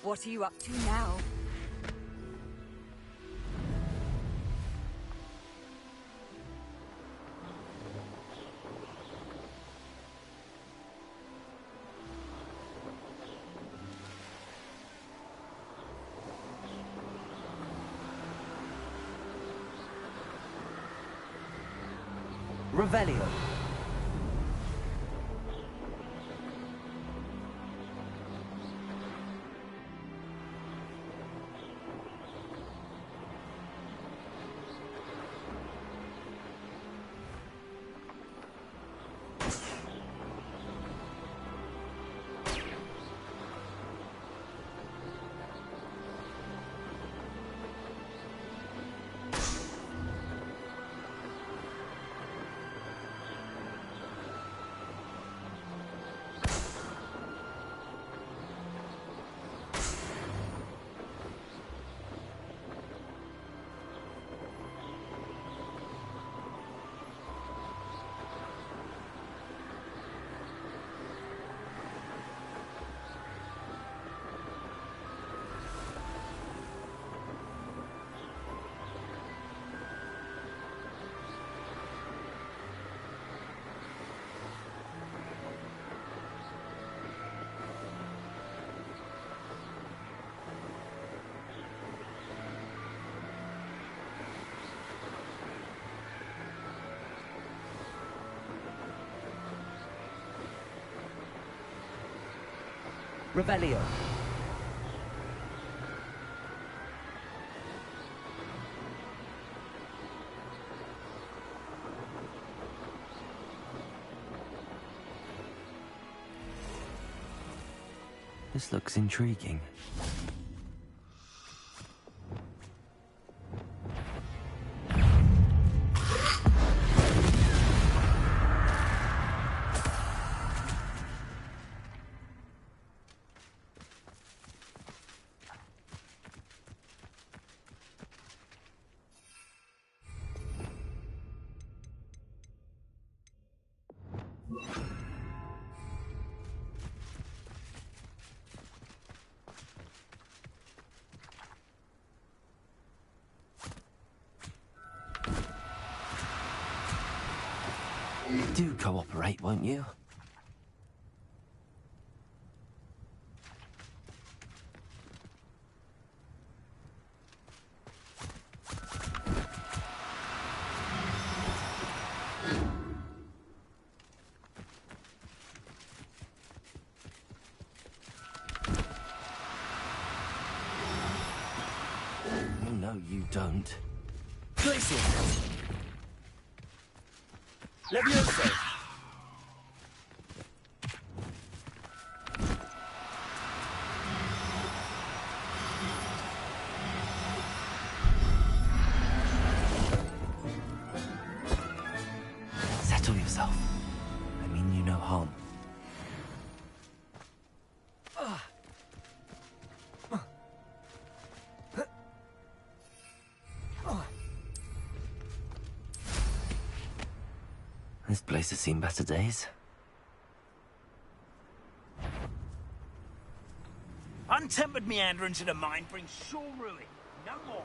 What are you up to now? Revelio. Revelio. This looks intriguing. Do cooperate, won't you? Oh, no, you don't. Glacier! Leviosa! Settle yourself. I mean you no harm. This place has seen better days. Untempered meanderings in a mine bring sure ruin. No more.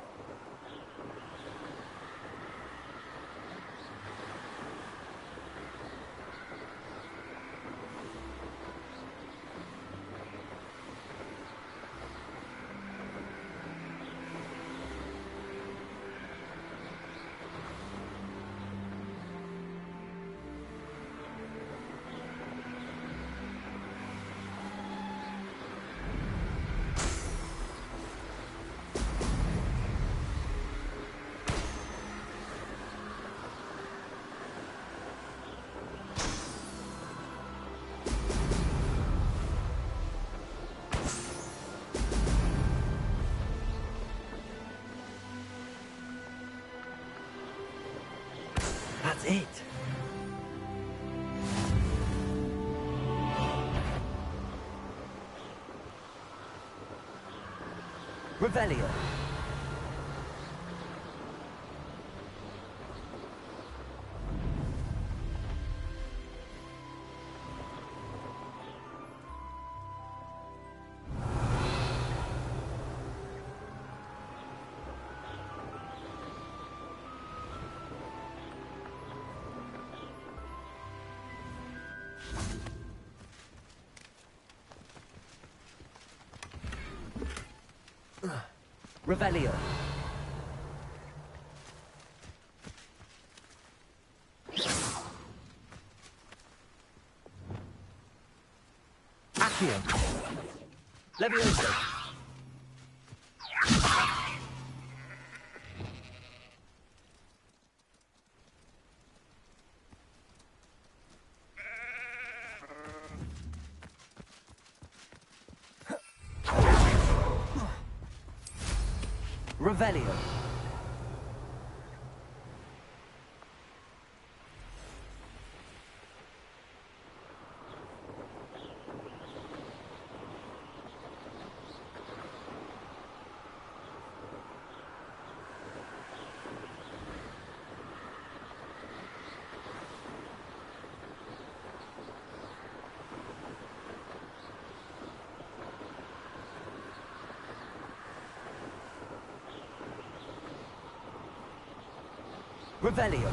That's it. Revelio. Revelio. Accio. Levioso. Revelio. Revelio.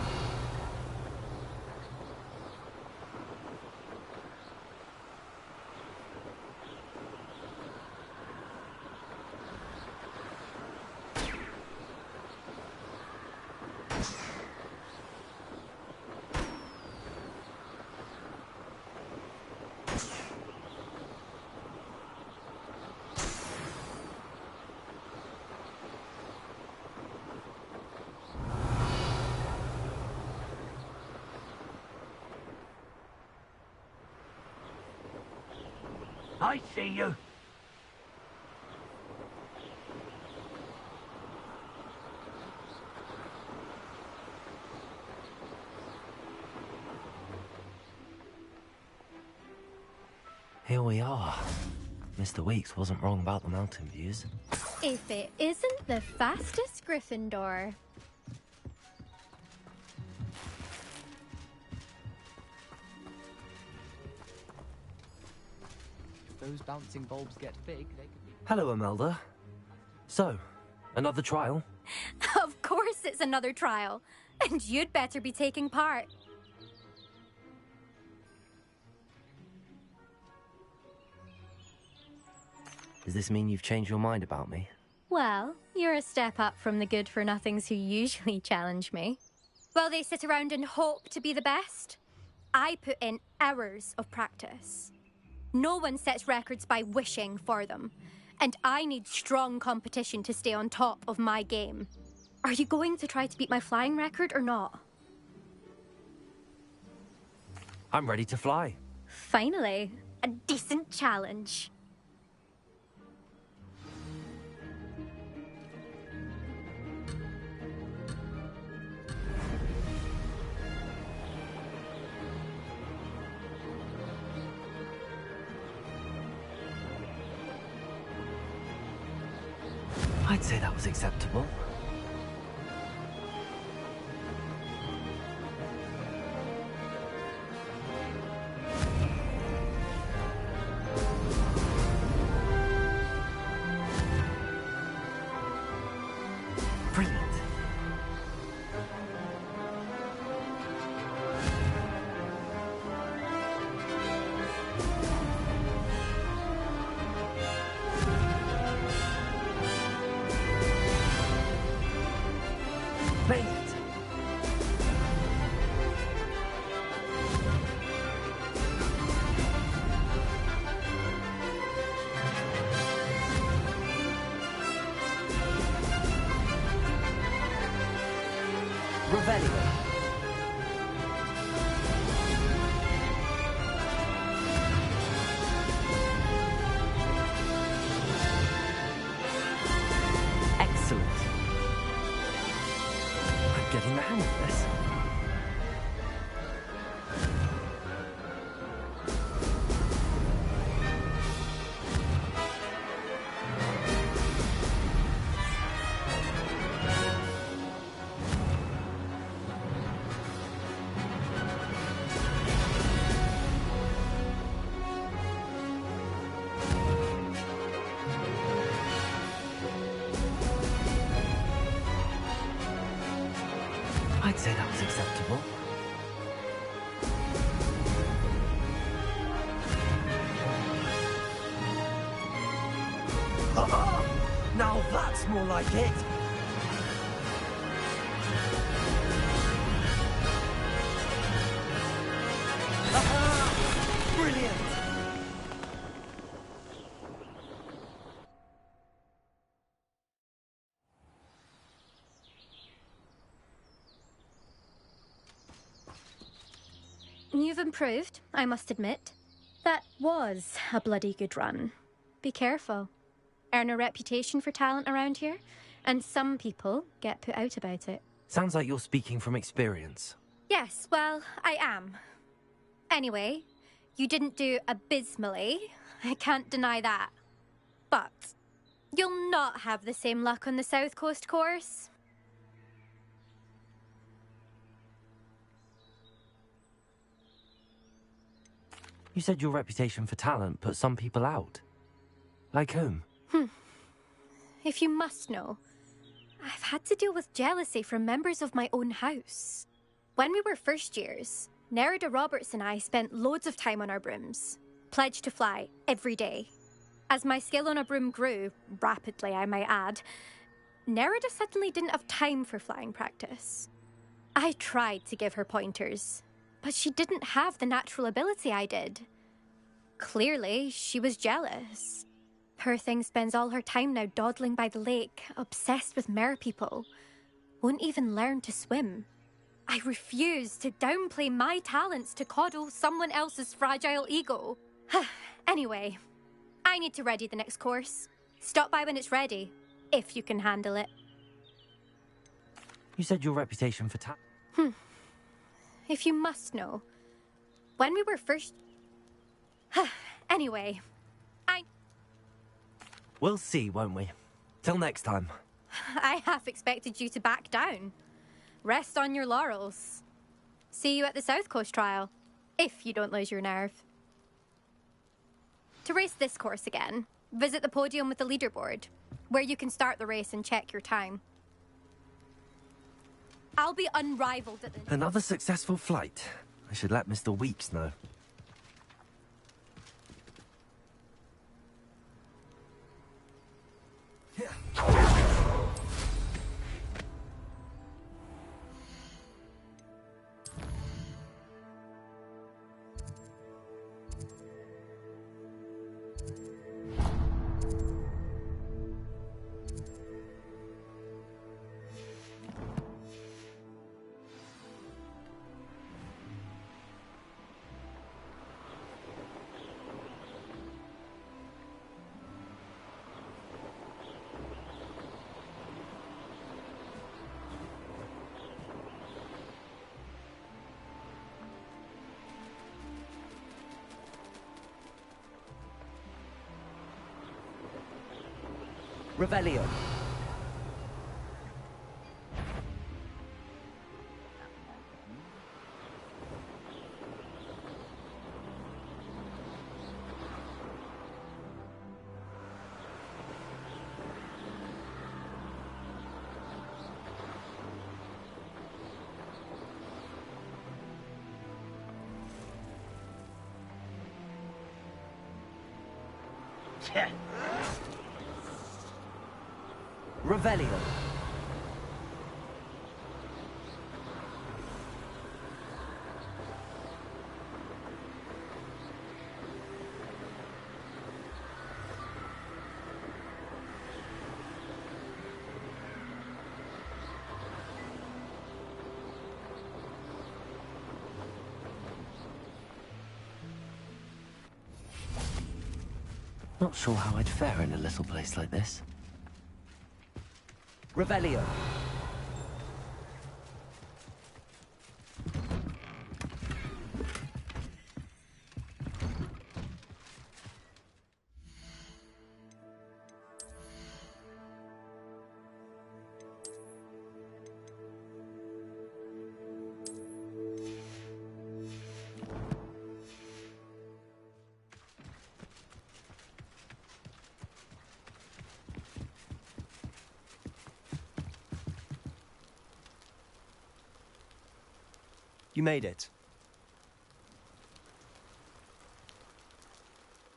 I see you. Here we are. Mr. Weeks wasn't wrong about the mountain views. If it isn't the fastest Gryffindor. If those bouncing bulbs get big, they could be... Hello, Imelda. So, another trial? Of course it's another trial. And you'd better be taking part. Does this mean you've changed your mind about me? Well, you're a step up from the good-for-nothings who usually challenge me. While they sit around and hope to be the best, I put in hours of practice. No one sets records by wishing for them, and I need strong competition to stay on top of my game. Are you going to try to beat my flying record or not? I'm ready to fly. Finally, a decent challenge. I'd say that was acceptable. Brilliant. Made it. Revelio. Excellent. I'm getting the hang of this. I'd say that was acceptable. Now that's more like it! Aha! Brilliant! You've improved, I must admit. That was a bloody good run. Be careful. Earn a reputation for talent around here, and some people get put out about it. Sounds like you're speaking from experience. Yes, well, I am. Anyway, you didn't do abysmally. I can't deny that. But you'll not have the same luck on the South Coast course. You said your reputation for talent put some people out. Like whom? If you must know, I've had to deal with jealousy from members of my own house. When we were first years, Nerida Roberts and I spent loads of time on our brooms, pledged to fly every day. As my skill on a broom grew, rapidly I might add, Nerida suddenly didn't have time for flying practice. I tried to give her pointers, but she didn't have the natural ability I did. Clearly, she was jealous. Poor thing spends all her time now dawdling by the lake, obsessed with merpeople. Won't even learn to swim. I refuse to downplay my talents to coddle someone else's fragile ego. Anyway, I need to ready the next course. Stop by when it's ready, if you can handle it. You said your reputation for talent. If you must know, when we were first... Anyway, We'll see, won't we? Till next time. I half expected you to back down. Rest on your laurels. See you at the South Coast trial, if you don't lose your nerve. To race this course again, visit the podium with the leaderboard, where you can start the race and check your time. I'll be unrivaled at the... Another successful flight. I should let Mr. Weeks know. Revelio. Revelio. Not sure how I'd fare in a little place like this. Revelio. You made it.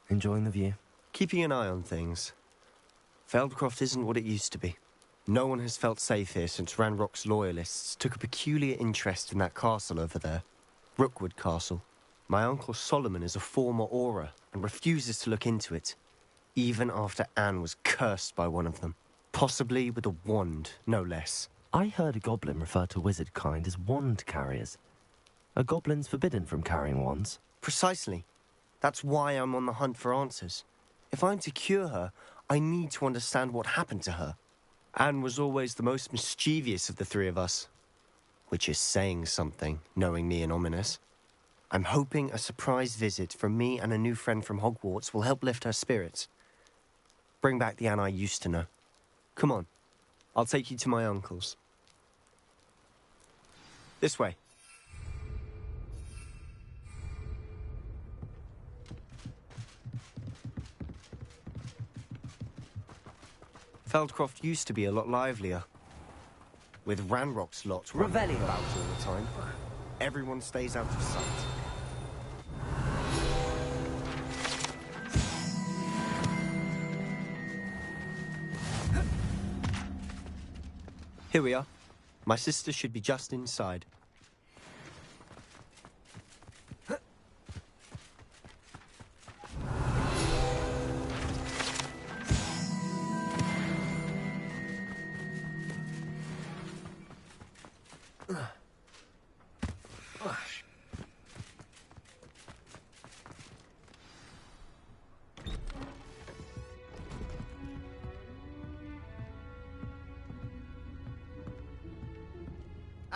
Enjoying the view? Keeping an eye on things. Feldcroft isn't what it used to be. No one has felt safe here since Ranrock's loyalists took a peculiar interest in that castle over there. Rookwood Castle. My uncle Solomon is a former Auror and refuses to look into it, even after Anne was cursed by one of them. Possibly with a wand, no less. I heard a goblin refer to wizard kind as wand carriers. Are goblins forbidden from carrying wands? Precisely. That's why I'm on the hunt for answers. If I'm to cure her, I need to understand what happened to her. Anne was always the most mischievous of the three of us. Which is saying something, knowing me and Ominous. I'm hoping a surprise visit from me and a new friend from Hogwarts will help lift her spirits. Bring back the Anne I used to know. Come on, I'll take you to my uncle's. This way. Feldcroft used to be a lot livelier. With Ranrock's lot running about all the time. Everyone stays out of sight. Here we are. My sister should be just inside.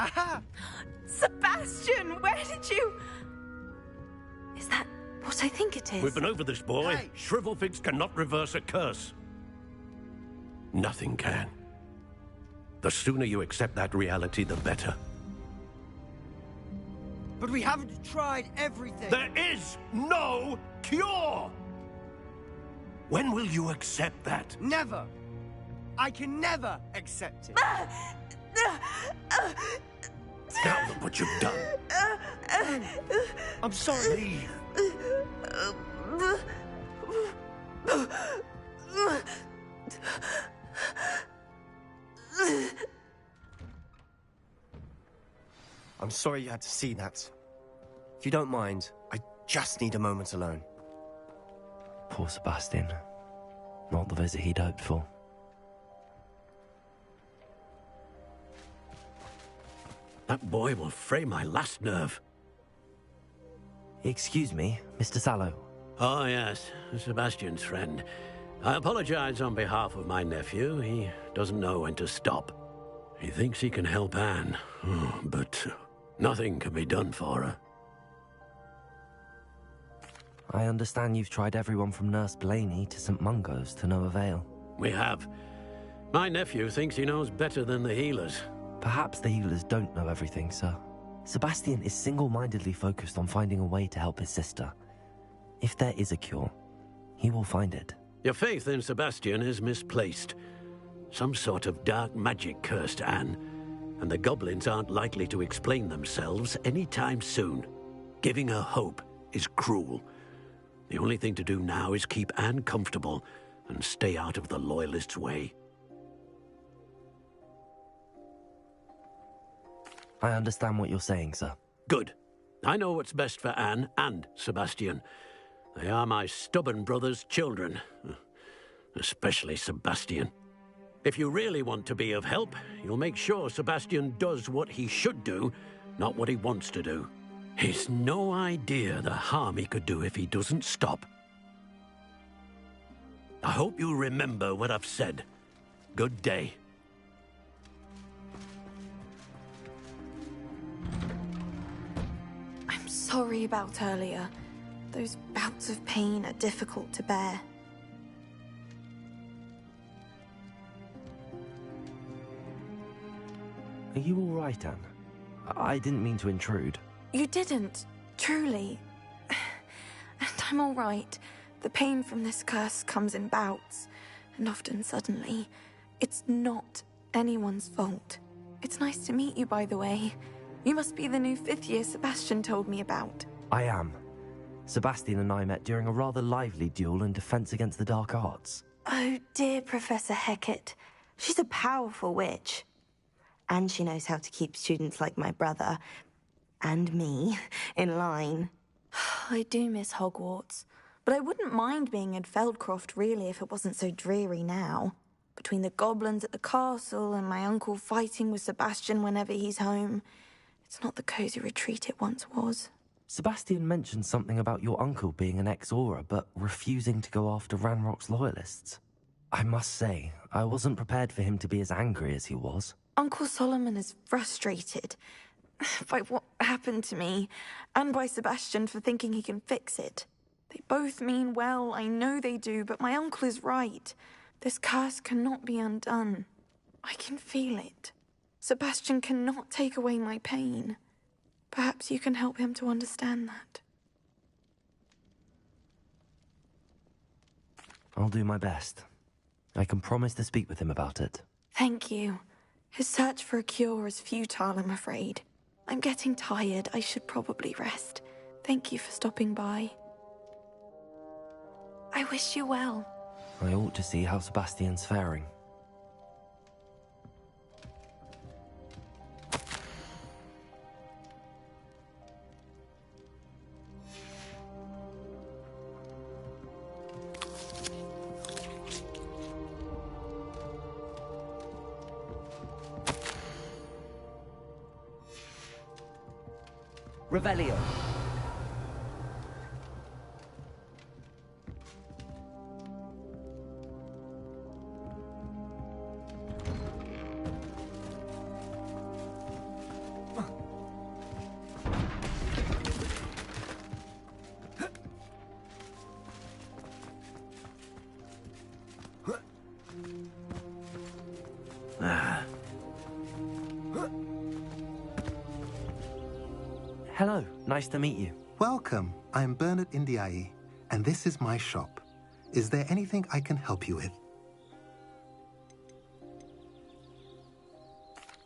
Aha! Sebastian, where did you... Is that what I think it is? We've been over this, boy. Hey. Shrivelfigs cannot reverse a curse. Nothing can. The sooner you accept that reality, the better. But we haven't tried everything. There is no cure! When will you accept that? Never. I can never accept it. Now look what you've done. I'm sorry. Leave. I'm sorry you had to see that. If you don't mind, I just need a moment alone. Poor Sebastian. Not the visit he'd hoped for. That boy will fray my last nerve. Excuse me, Mr. Sallow. Oh, yes, Sebastian's friend. I apologize on behalf of my nephew. He doesn't know when to stop. He thinks he can help Anne, but nothing can be done for her. I understand you've tried everyone from Nurse Blaney to St. Mungo's to no avail. We have. My nephew thinks he knows better than the healers. Perhaps the healers don't know everything, sir. Sebastian is single-mindedly focused on finding a way to help his sister. If there is a cure, he will find it. Your faith in Sebastian is misplaced. Some sort of dark magic cursed Anne, and the goblins aren't likely to explain themselves anytime soon. Giving her hope is cruel. The only thing to do now is keep Anne comfortable and stay out of the Loyalists' way. I understand what you're saying, sir. Good. I know what's best for Anne and Sebastian. They are my stubborn brother's children. Especially Sebastian. If you really want to be of help, you'll make sure Sebastian does what he should do, not what he wants to do. He's no idea the harm he could do if he doesn't stop. I hope you remember what I've said. Good day. I'm sorry about earlier. Those bouts of pain are difficult to bear. Are you all right, Anne? I didn't mean to intrude. You didn't, truly. And I'm all right. The pain from this curse comes in bouts, and often suddenly. It's not anyone's fault. It's nice to meet you, by the way. You must be the new 5th year Sebastian told me about. I am. Sebastian and I met during a rather lively duel in defense against the dark arts. Oh dear, Professor Hecat. She's a powerful witch. And she knows how to keep students like my brother, and me, in line. I do miss Hogwarts, but I wouldn't mind being in Feldcroft, really, if it wasn't so dreary now. Between the goblins at the castle and my uncle fighting with Sebastian whenever he's home, it's not the cosy retreat it once was. Sebastian mentioned something about your uncle being an ex-Auror, but refusing to go after Ranrock's loyalists. I must say, I wasn't prepared for him to be as angry as he was. Uncle Solomon is frustrated by what happened to me, and by Sebastian for thinking he can fix it. They both mean well, I know they do, but my uncle is right. This curse cannot be undone. I can feel it. Sebastian cannot take away my pain. Perhaps you can help him to understand that. I'll do my best. I can promise to speak with him about it. Thank you. His search for a cure is futile, I'm afraid. I'm getting tired. I should probably rest. Thank you for stopping by. I wish you well. I ought to see how Sebastian's faring. Revelio. Hello, nice to meet you. Welcome. I am Bernard Indiai, and this is my shop. Is there anything I can help you with?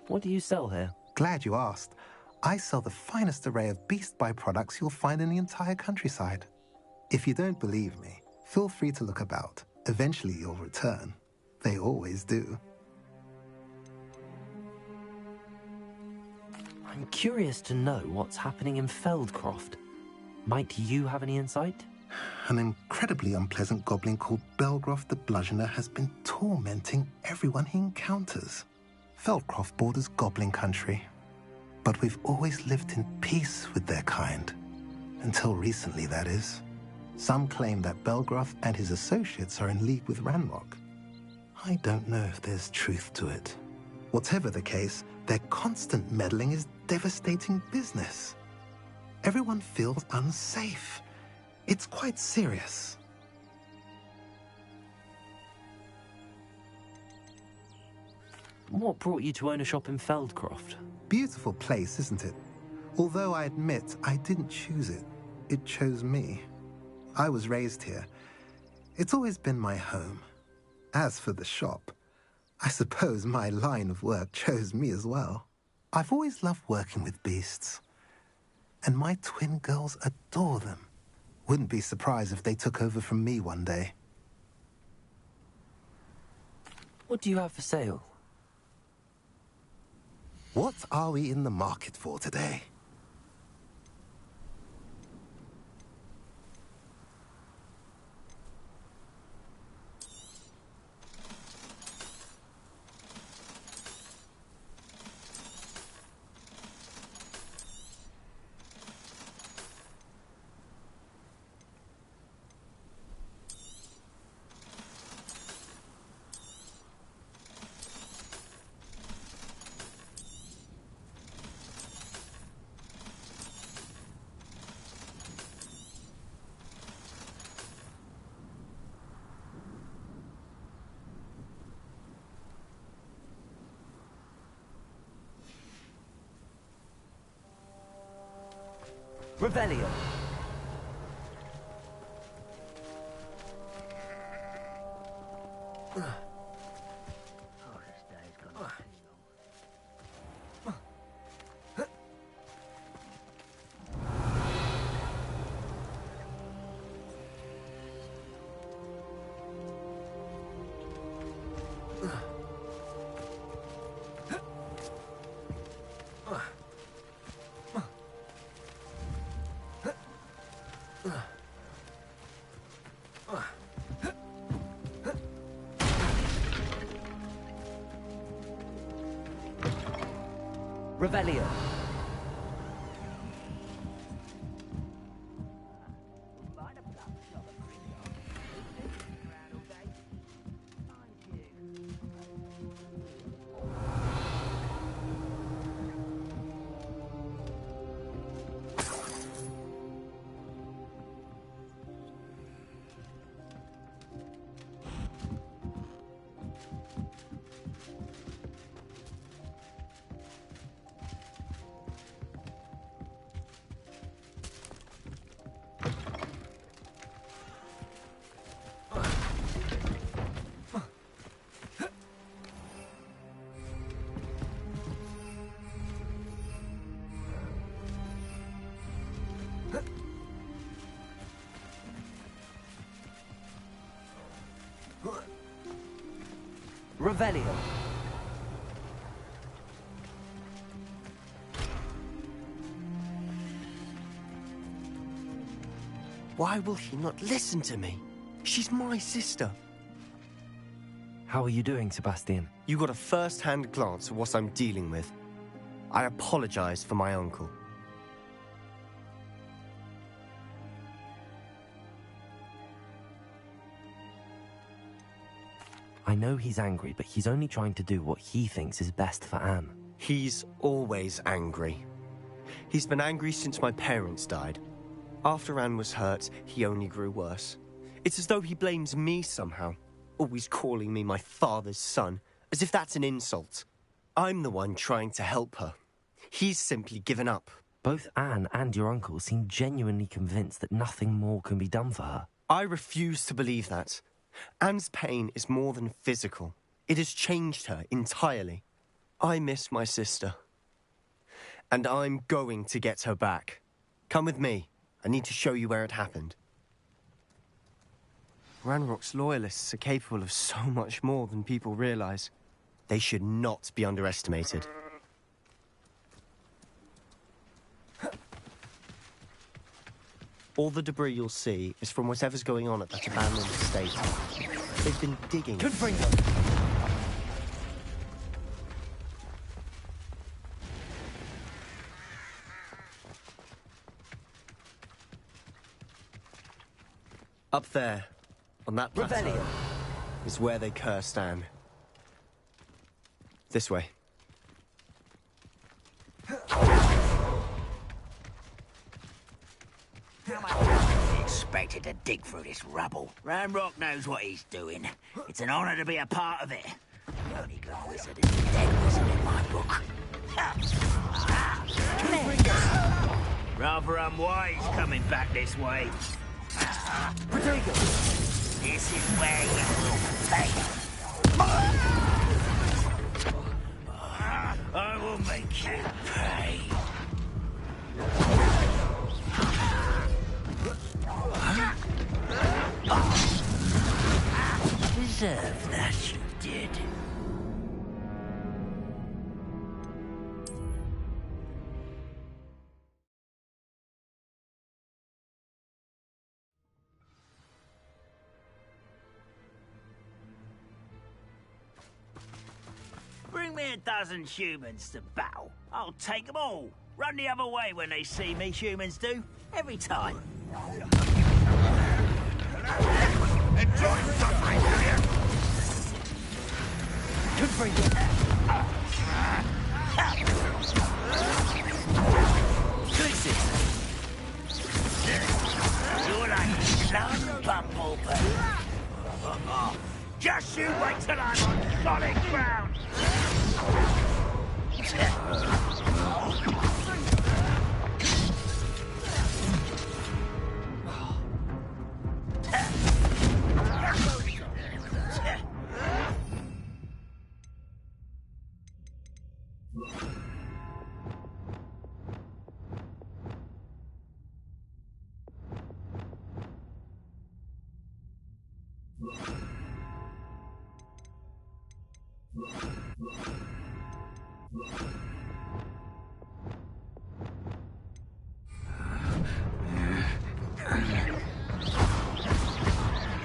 What do you sell here? Glad you asked. I sell the finest array of Beast Buy products you'll find in the entire countryside. If you don't believe me, feel free to look about. Eventually you'll return. They always do. I'm curious to know what's happening in Feldcroft. Might you have any insight? An incredibly unpleasant goblin called Belgroth the Bludgeoner has been tormenting everyone he encounters. Feldcroft borders goblin country, but we've always lived in peace with their kind. Until recently, that is. Some claim that Belgroth and his associates are in league with Ranrock. I don't know if there's truth to it. Whatever the case, their constant meddling is devastating business. Everyone feels unsafe. It's quite serious. What brought you to own a shop in Feldcroft? Beautiful place, isn't it? Although I admit I didn't choose it. It chose me. I was raised here. It's always been my home. As for the shop, I suppose my line of work chose me as well. I've always loved working with beasts, and my twin girls adore them. Wouldn't be surprised if they took over from me one day. What do you have for sale? What are we in the market for today? Revelio. Revelio. Revelio. Why will he not listen to me? She's my sister. How are you doing, Sebastian? You got a first-hand glance at what I'm dealing with. I apologize for my uncle. I know he's angry, but he's only trying to do what he thinks is best for Anne. He's always angry. He's been angry since my parents died. After Anne was hurt, he only grew worse. It's as though he blames me somehow, always calling me my father's son, as if that's an insult. I'm the one trying to help her. He's simply given up. Both Anne and your uncle seem genuinely convinced that nothing more can be done for her. I refuse to believe that. Anne's pain is more than physical. It has changed her entirely. I miss my sister. And I'm going to get her back. Come with me. I need to show you where it happened. Ranrock's loyalists are capable of so much more than people realize. They should not be underestimated. All the debris you'll see is from whatever's going on at that abandoned estate. They've been digging. Good bring them. Up there, on that plateau, Revelio. is where they cursed Anne. This way. Expected to dig through this rubble. Ranrock knows what he's doing. It's an honor to be a part of it. The only good wizard is the dead wizard in my book. Rather unwise coming back this way. This is where you will pay. I will make you pay. Deserve that, you did. Bring me a dozen humans to battle. I'll take them all. Run the other way when they see me, humans do. Every time. Enjoy suffering, do you? Good for you. You're like a slow bumblebee. Just you wait till I'm on solid ground.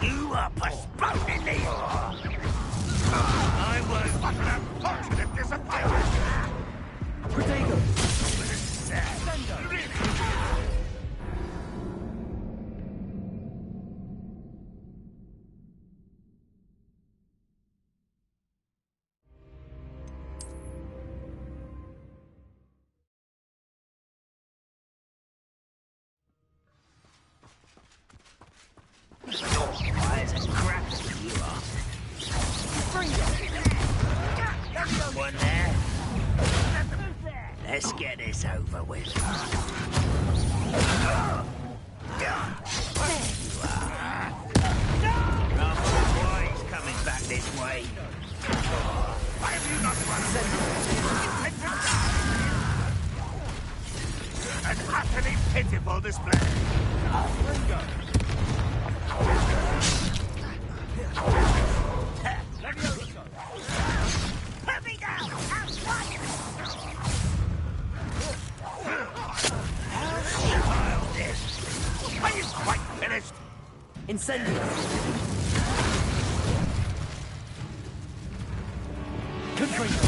You are postponing these. I was an unfortunate disappointment. Protego. One there. Let's get this over with. There you are. Rumble boys coming back this way. Why have you not run away? An utterly pitiful display. Put me down! Are you quite finished? Incendio! Confringo!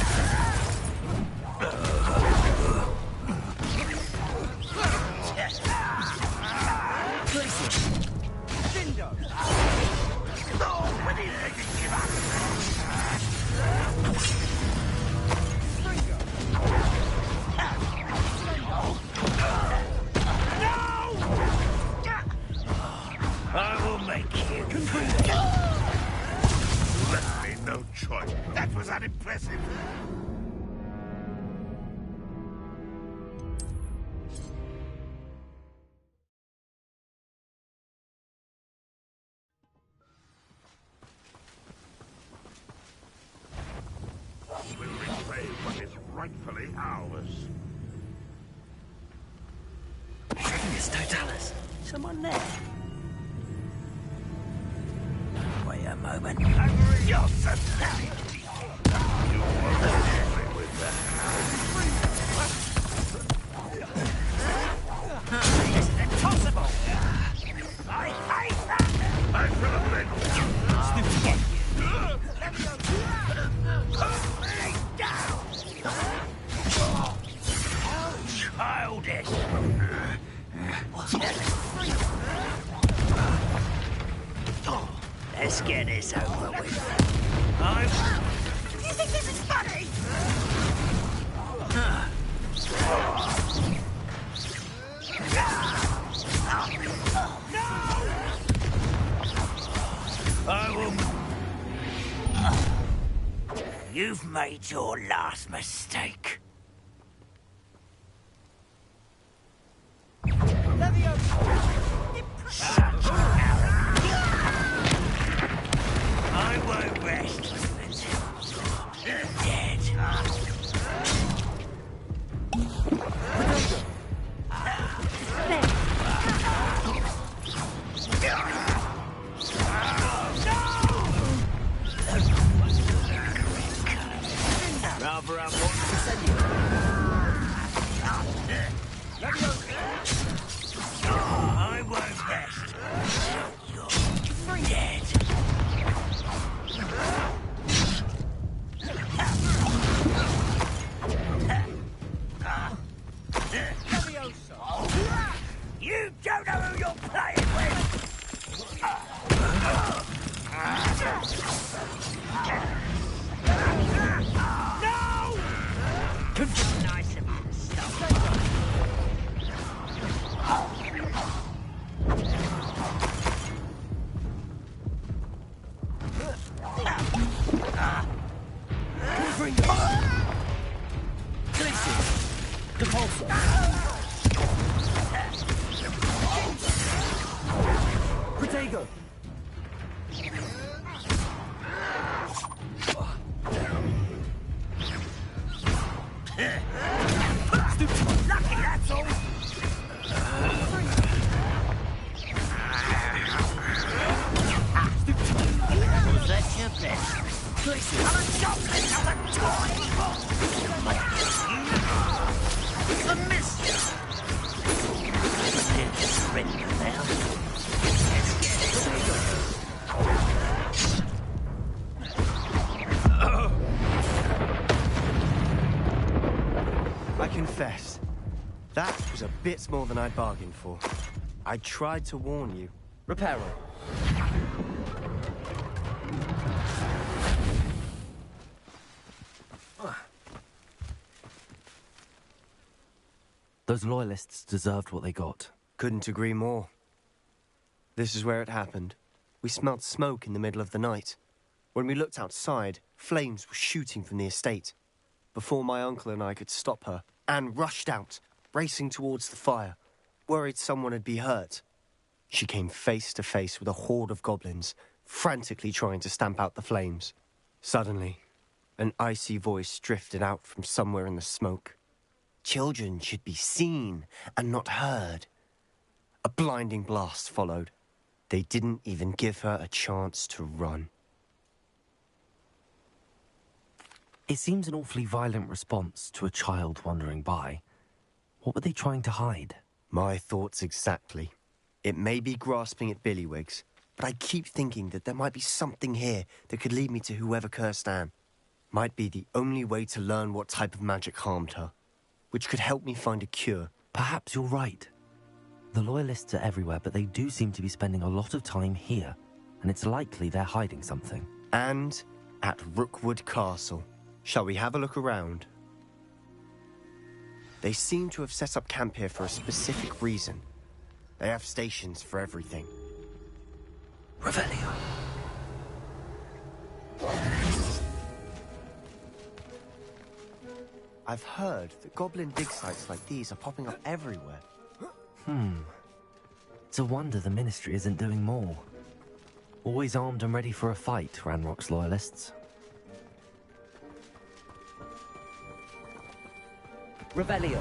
I will make you. Left me no choice. That was unimpressive. We'll reclaim what is rightfully ours. Genius Totalis. Someone there. Wait a moment. You're so bad. You won't play with that. This is impossible. I hate that. I should have been. Childish. Let's get this over with. You think this is funny? I will. You've made your last mistake. I won't rest until you're dead. Rather I want to send you. I won't rest until you're dead. You don't know who you're playing with! No! Nice of you to stop. Protego! Lucky, that's all! Was that your best? I'm a chocolate, I'm a toy! It's a mischief! They're just ready now. Let's get it. I confess, that was a bit more than I'd bargained for. I tried to warn you. Reparo. Those loyalists deserved what they got. Couldn't agree more. This is where it happened. We smelled smoke in the middle of the night. When we looked outside, flames were shooting from the estate. Before my uncle and I could stop her, Anne rushed out, racing towards the fire, worried someone had been hurt. She came face to face with a horde of goblins, frantically trying to stamp out the flames. Suddenly, an icy voice drifted out from somewhere in the smoke. Children should be seen and not heard. A blinding blast followed. They didn't even give her a chance to run. It seems an awfully violent response to a child wandering by. What were they trying to hide? My thoughts exactly. It may be grasping at Billywigs, but I keep thinking that there might be something here that could lead me to whoever cursed Anne. Might be the only way to learn what type of magic harmed her, which could help me find a cure. Perhaps you're right. The Loyalists are everywhere, but they do seem to be spending a lot of time here, and it's likely they're hiding something. And at Rookwood Castle. Shall we have a look around? They seem to have set up camp here for a specific reason. They have stations for everything. Revelio. I've heard that goblin dig sites like these are popping up everywhere. It's a wonder the Ministry isn't doing more. Always armed and ready for a fight, Ranrock's Loyalists. Revelio.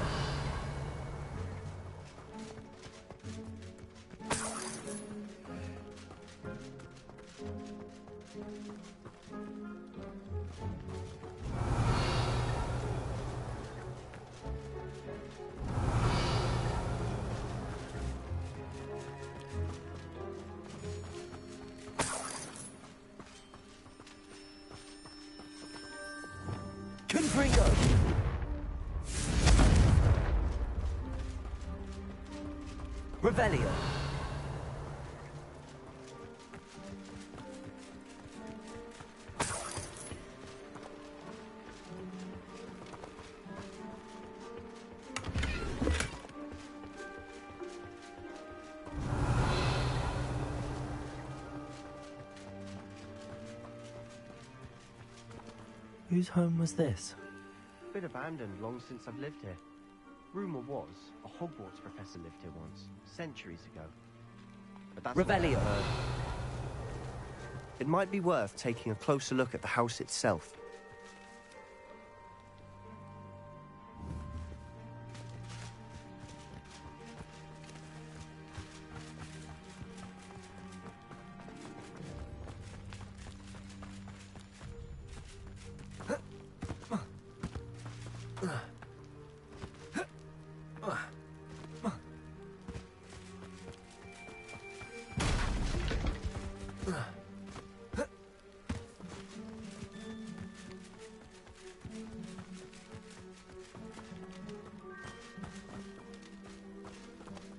Confringo. Revelio. Whose home was this? Been abandoned long since I've lived here. Rumour was, a Hogwarts professor lived here once, centuries ago. But that's Revelio. what I've heard. It might be worth taking a closer look at the house itself.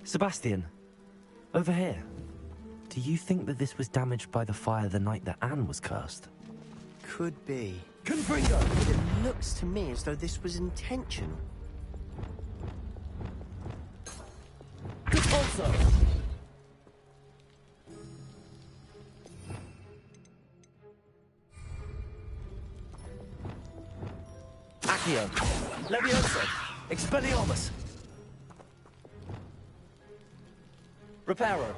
Sebastian, over here. Do you think that this was damaged by the fire the night that Anne was cursed? Could be. Confringo. But it looks to me as though this was intentional. Repulso. Accio. Levioso. Expelliarmus. Reparo.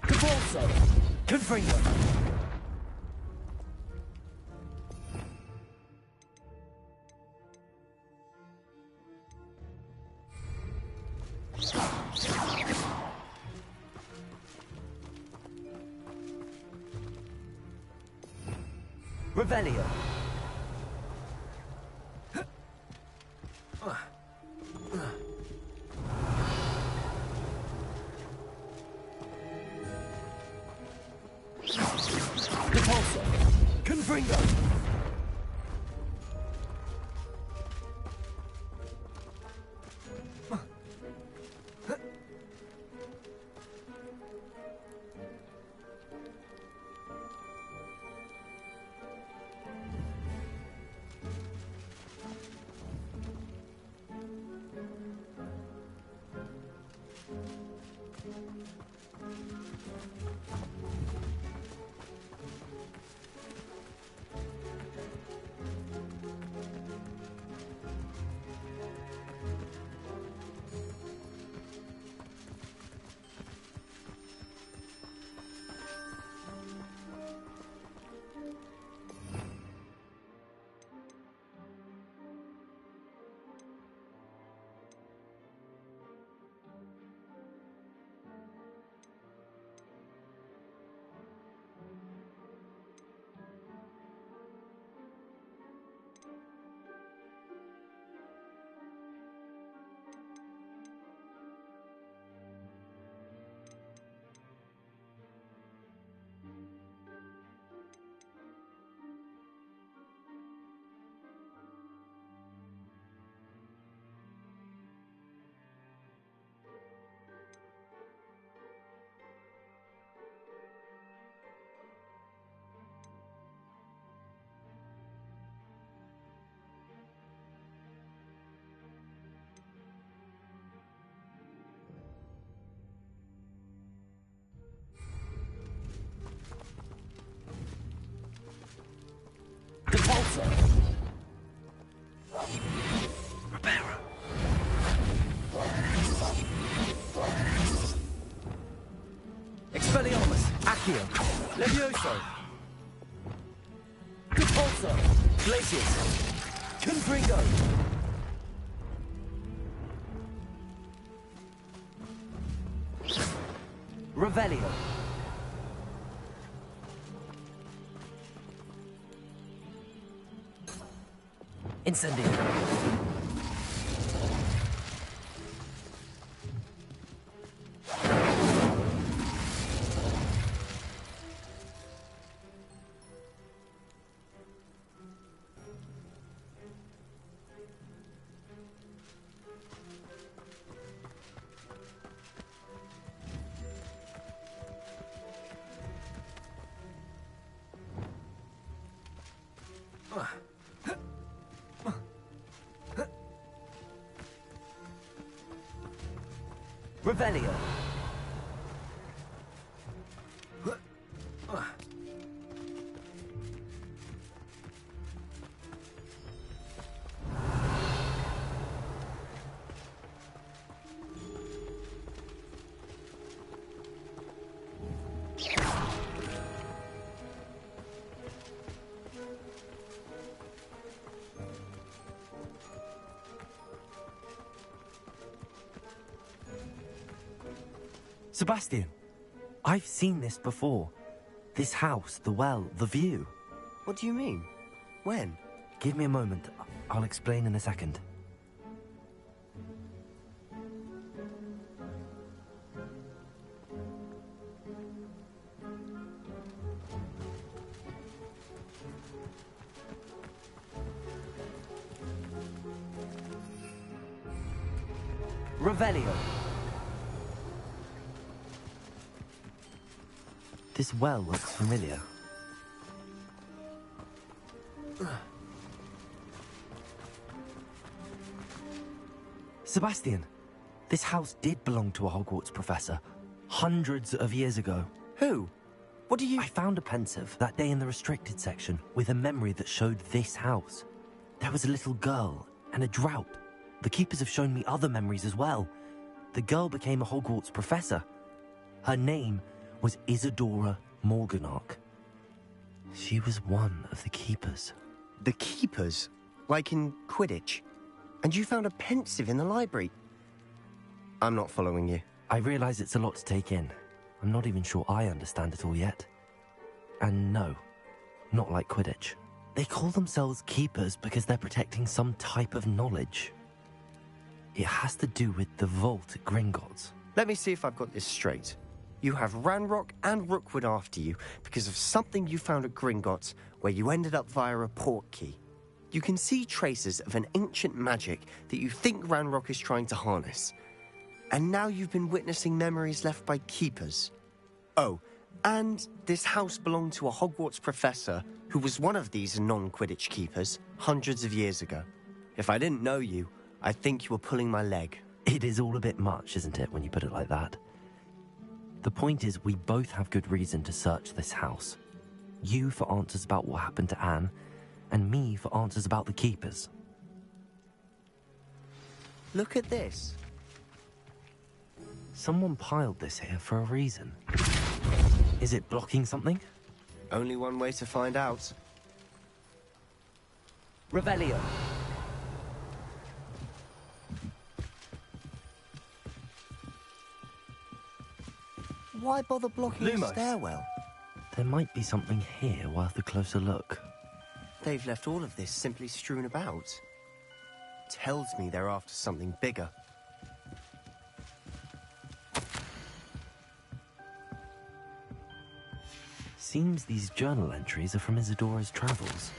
Repulso. Confringo. Revelio. Repulso. Confringo. Expelliarmus! Accio! Levioso! Repulsor! Glacius! Confringo! Revelio! Incendio! Revelio. Sebastian, I've seen this before. This house, the well, the view. What do you mean? When? Give me a moment. I'll explain in a second. Revelio. This well looks familiar. Sebastian, this house did belong to a Hogwarts professor, hundreds of years ago. Who? What do you... I found a pensive that day in the restricted section with a memory that showed this house. There was a little girl and a drought. The keepers have shown me other memories as well. The girl became a Hogwarts professor. Her name was Isadora Morganach. She was one of the keepers. The keepers? Like in Quidditch? And you found a pensive in the library? I'm not following you. I realize it's a lot to take in. I'm not even sure I understand it all yet. And no, not like Quidditch. They call themselves keepers because they're protecting some type of knowledge. It has to do with the vault at Gringotts. Let me see if I've got this straight. You have Ranrock and Rookwood after you because of something you found at Gringotts where you ended up via a port key. You can see traces of an ancient magic that you think Ranrock is trying to harness. And now you've been witnessing memories left by keepers. Oh, and this house belonged to a Hogwarts professor who was one of these non-Quidditch keepers hundreds of years ago. If I didn't know you, I'd think you were pulling my leg. It is all a bit much, isn't it, when you put it like that? The point is, we both have good reason to search this house. You for answers about what happened to Anne, and me for answers about the keepers. Look at this. Someone piled this here for a reason. Is it blocking something? Only one way to find out. Revelio. Why bother blocking the Lumos. stairwell? There might be something here worth a closer look. They've left all of this simply strewn about. Tells me they're after something bigger. Seems these journal entries are from Isadora's travels.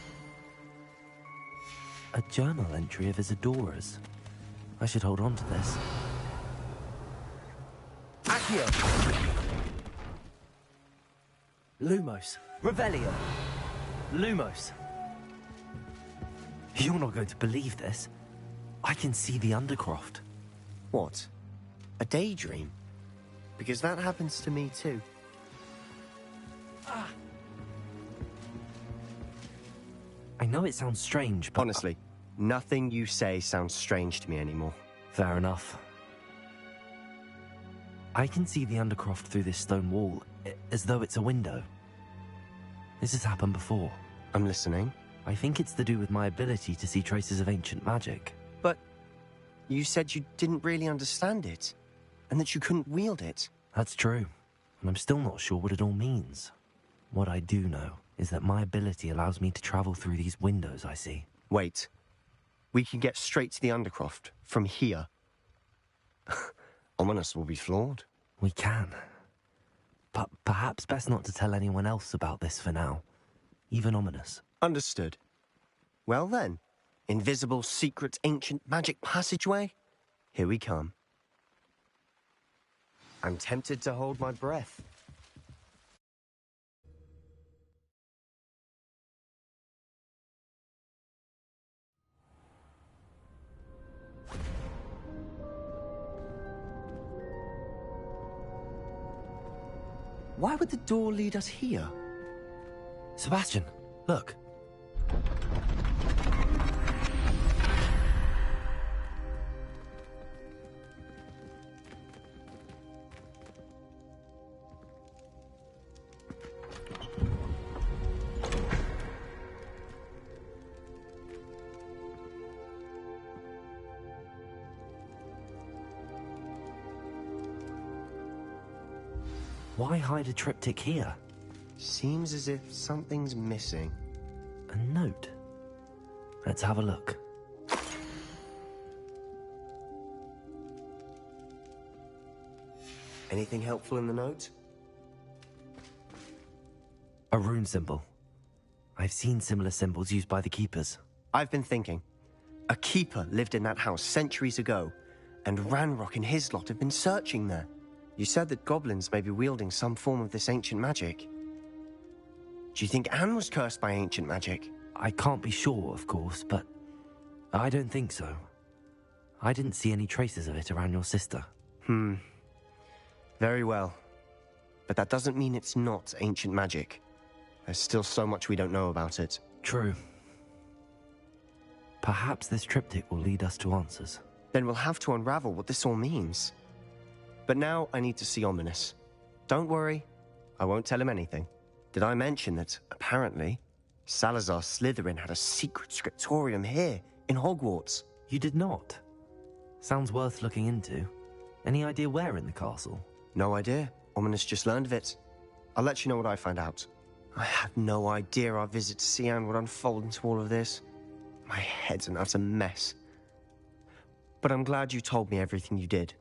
A journal entry of Isadora's. I should hold on to this. Accio. Lumos. Revelio. Lumos. You're not going to believe this. I can see the Undercroft. What? A daydream? Because that happens to me too. I know it sounds strange, but... Honestly, nothing you say sounds strange to me anymore. Fair enough. I can see the Undercroft through this stone wall, as though it's a window. This has happened before. I'm listening. I think it's to do with my ability to see traces of ancient magic. But you said you didn't really understand it, and that you couldn't wield it. That's true, and I'm still not sure what it all means. What I do know is that my ability allows me to travel through these windows I see. Wait. We can get straight to the Undercroft from here. Ominous will be flawed. We can. But perhaps best not to tell anyone else about this for now. Even Ominous. Understood. Well then, invisible, secret, ancient magic passageway? Here we come. I'm tempted to hold my breath. Why would the door lead us here? Sebastian, look. Why hide a triptych here? Seems as if something's missing. A note. Let's have a look. Anything helpful in the note? A rune symbol. I've seen similar symbols used by the keepers. I've been thinking. A keeper lived in that house centuries ago, and Ranrock and his lot have been searching there. You said that goblins may be wielding some form of this ancient magic. Do you think Anne was cursed by ancient magic? I can't be sure, of course, but I don't think so. I didn't see any traces of it around your sister. Very well. But that doesn't mean it's not ancient magic. There's still so much we don't know about it. True. Perhaps this triptych will lead us to answers. Then we'll have to unravel what this all means. But now I need to see Ominous. Don't worry, I won't tell him anything. Did I mention that, apparently, Salazar Slytherin had a secret scriptorium here, in Hogwarts? You did not. Sounds worth looking into. Any idea where in the castle? No idea. Ominous just learned of it. I'll let you know what I find out. I had no idea our visit to Sian would unfold into all of this. My head's an utter mess. But I'm glad you told me everything you did.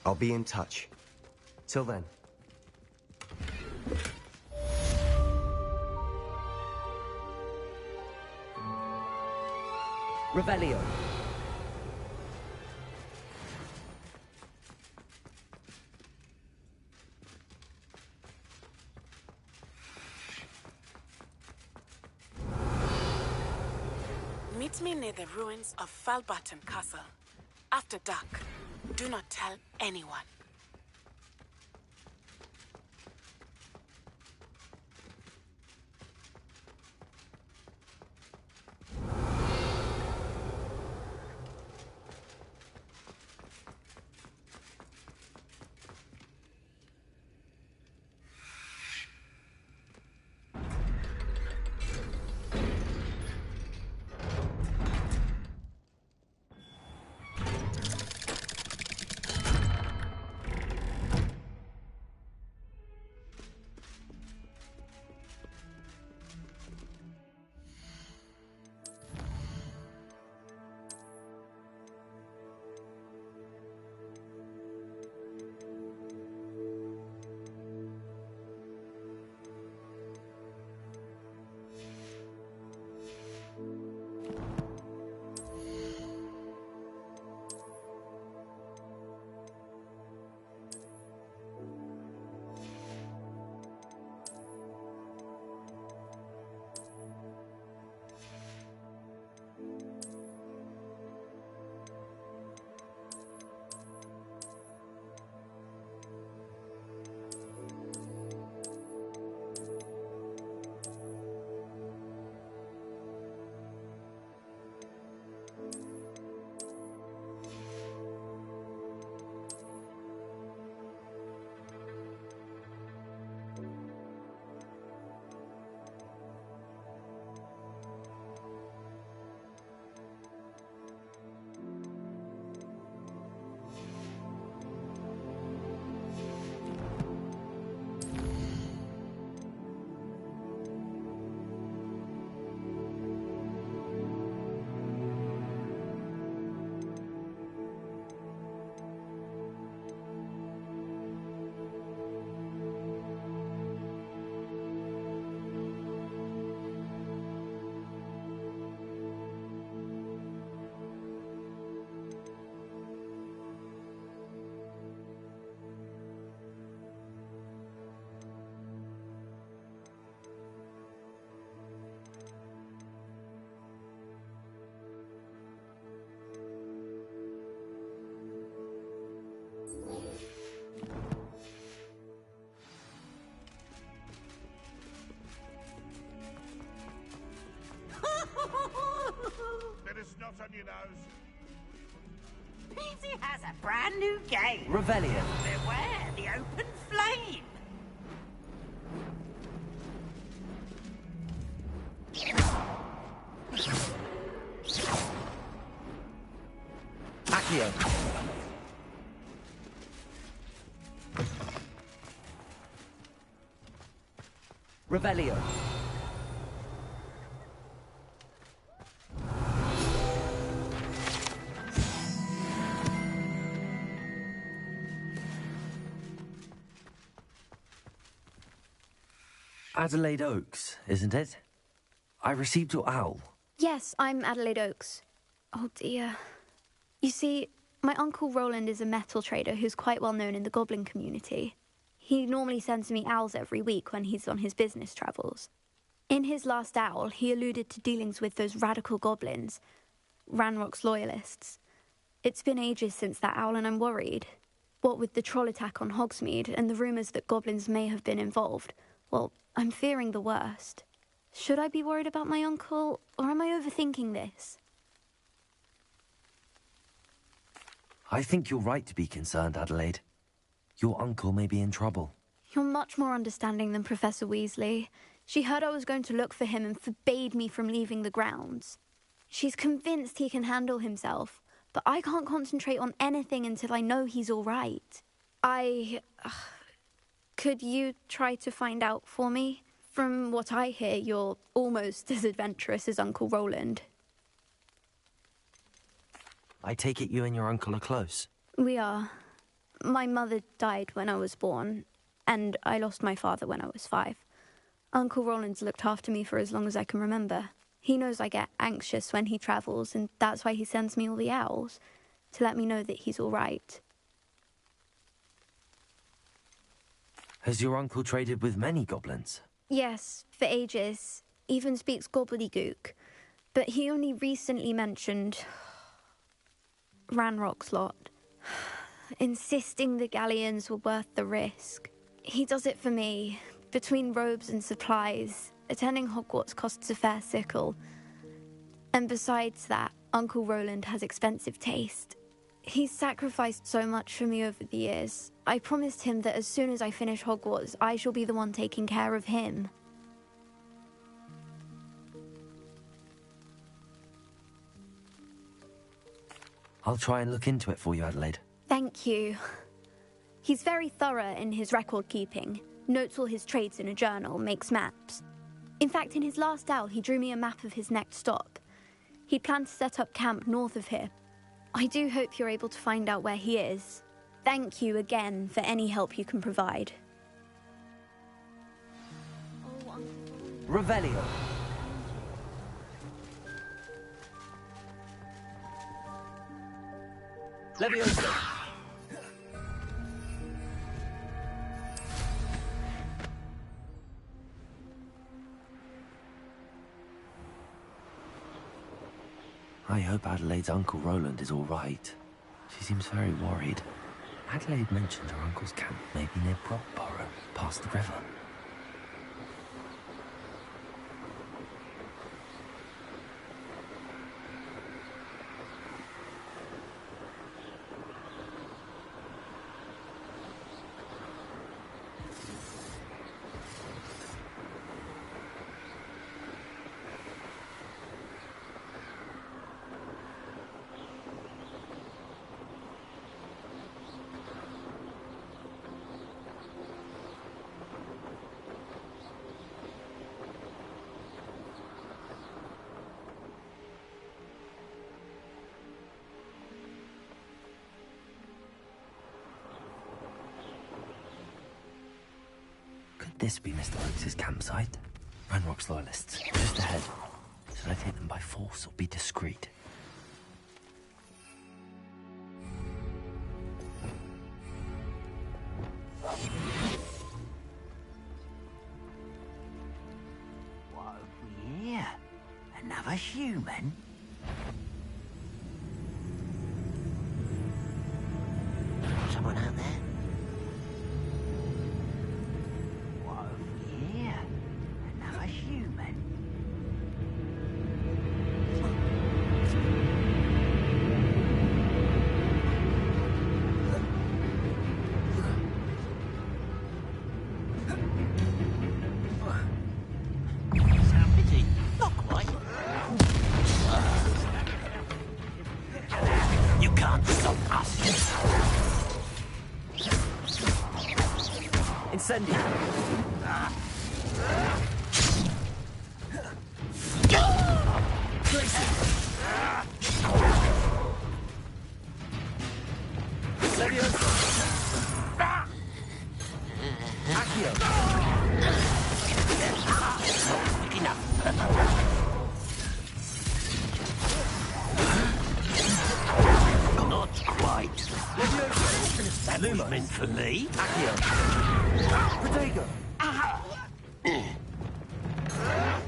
I'll be in touch. Till then. Revelio. Meet me near the ruins of Falbaton Castle. After dark. Do not tell anyone. has a brand new game. Revelio. Beware the open flame. Accio. Revelio. Adelaide Oaks, isn't it? I received your owl. Yes, I'm Adelaide Oaks. Oh dear. You see, my Uncle Roland is a metal trader who's quite well known in the goblin community. He normally sends me owls every week when he's on his business travels. In his last owl, he alluded to dealings with those radical goblins, Ranrock's loyalists. It's been ages since that owl and I'm worried. What with the troll attack on Hogsmeade and the rumours that goblins may have been involved, well, I'm fearing the worst. Should I be worried about my uncle, or am I overthinking this? I think you're right to be concerned, Adelaide. Your uncle may be in trouble. You're much more understanding than Professor Weasley. She heard I was going to look for him and forbade me from leaving the grounds. She's convinced he can handle himself, but I can't concentrate on anything until I know he's all right. Could you try to find out for me? From what I hear, you're almost as adventurous as Uncle Roland. I take it you and your uncle are close. We are. My mother died when I was born, and I lost my father when I was 5. Uncle Roland's looked after me for as long as I can remember. He knows I get anxious when he travels, and that's why he sends me all the owls, to let me know that he's all right. Has your uncle traded with many goblins? Yes, for ages. Even speaks gobbledygook. But he only recently mentioned Ranrock's lot, insisting the galleons were worth the risk. He does it for me. Between robes and supplies, attending Hogwarts costs a fair sickle. And besides that, Uncle Roland has expensive taste. He's sacrificed so much for me over the years. I promised him that as soon as I finish Hogwarts, I shall be the one taking care of him. I'll try and look into it for you, Adelaide. Thank you. He's very thorough in his record keeping. Notes all his trades in a journal, makes maps. In fact, in his last owl, he drew me a map of his next stop. He planned to set up camp north of here. I do hope you're able to find out where he is. Thank you again for any help you can provide. Revelio. Leviosa. I hope Adelaide's Uncle Roland is all right. She seems very worried. Adelaide mentioned her uncle's camp may be near Brockborough, past the river. This be Mr. Oakes' campsite? Ranrock's loyalists, just ahead. Should I take them by force or be discreet? What have we here? Another human? Someone out there? Incendio. Leviosa. Accio. Enough. Not quite. That was meant for me. Accio. Protego.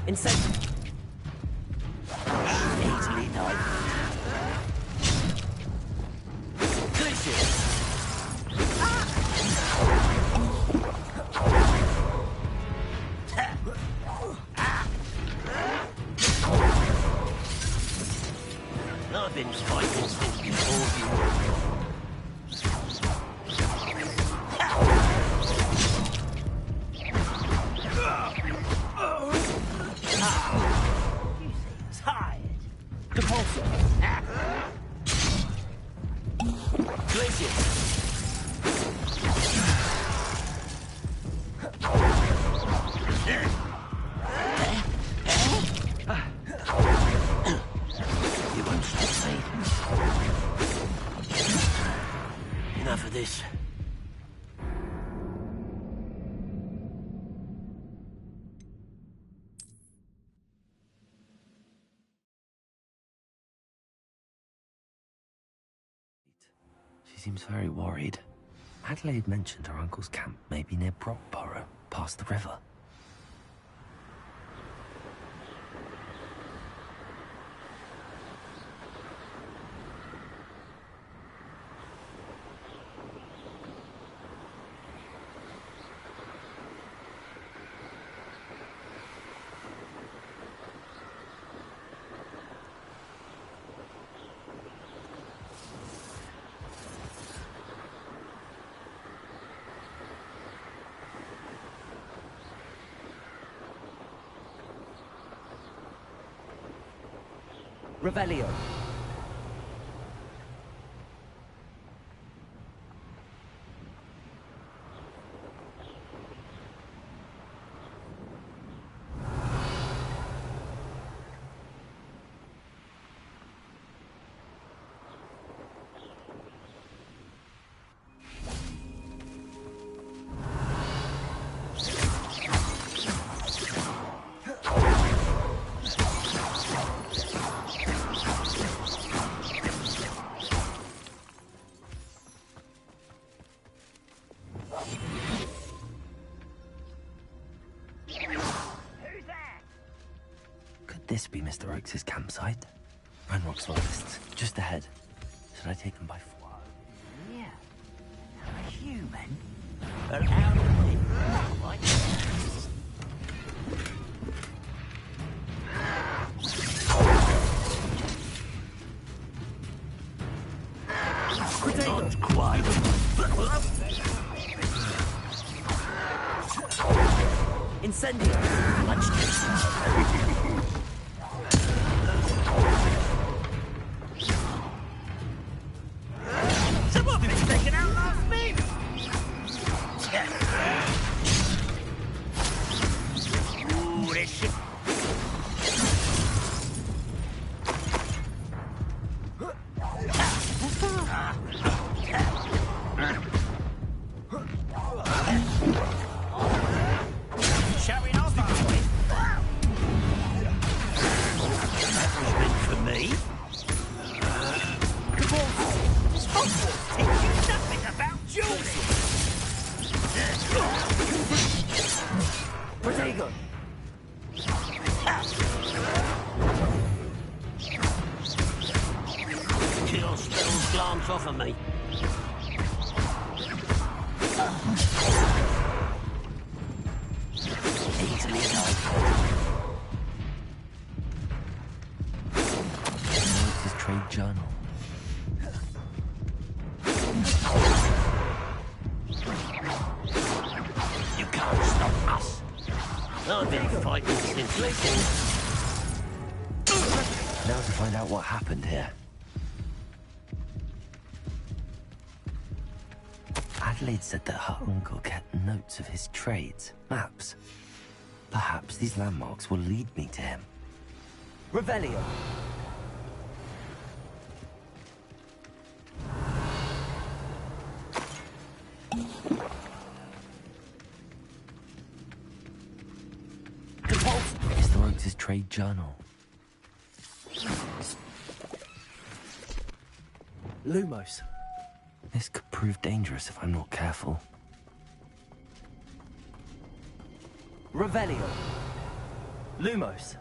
Incendio. Easily done. Glacier. I've been fighting since before you were You seem tired. Depulso. Glacier. You won't stop me. Enough of this. She seems very worried. Adelaide mentioned her uncle's camp may be near Brockborough, past the river. Revelio. This be Mr. Oakes' campsite? Ranrock's forests, just ahead. Should I take them by foot? Yeah. I'm a human. But out of it. Right. Not quite. Incendio. Much too Someone been taken out last minute. Ooh, this shit. Showing off, are we? That was meant for me. Hogwarts teach you nothing about dueling. Protego. Kill spells glance off of me. Easily done. Oakes' trade journal. You can't stop us. I've been fighting since before. Now to find out what happened here. Adelaide said that her uncle kept notes of his trades, maps. Perhaps these landmarks will lead me to him. Revelio. Mr. Oakes' trade journal. Lumos. This could prove dangerous if I'm not careful. Revelio. Lumos.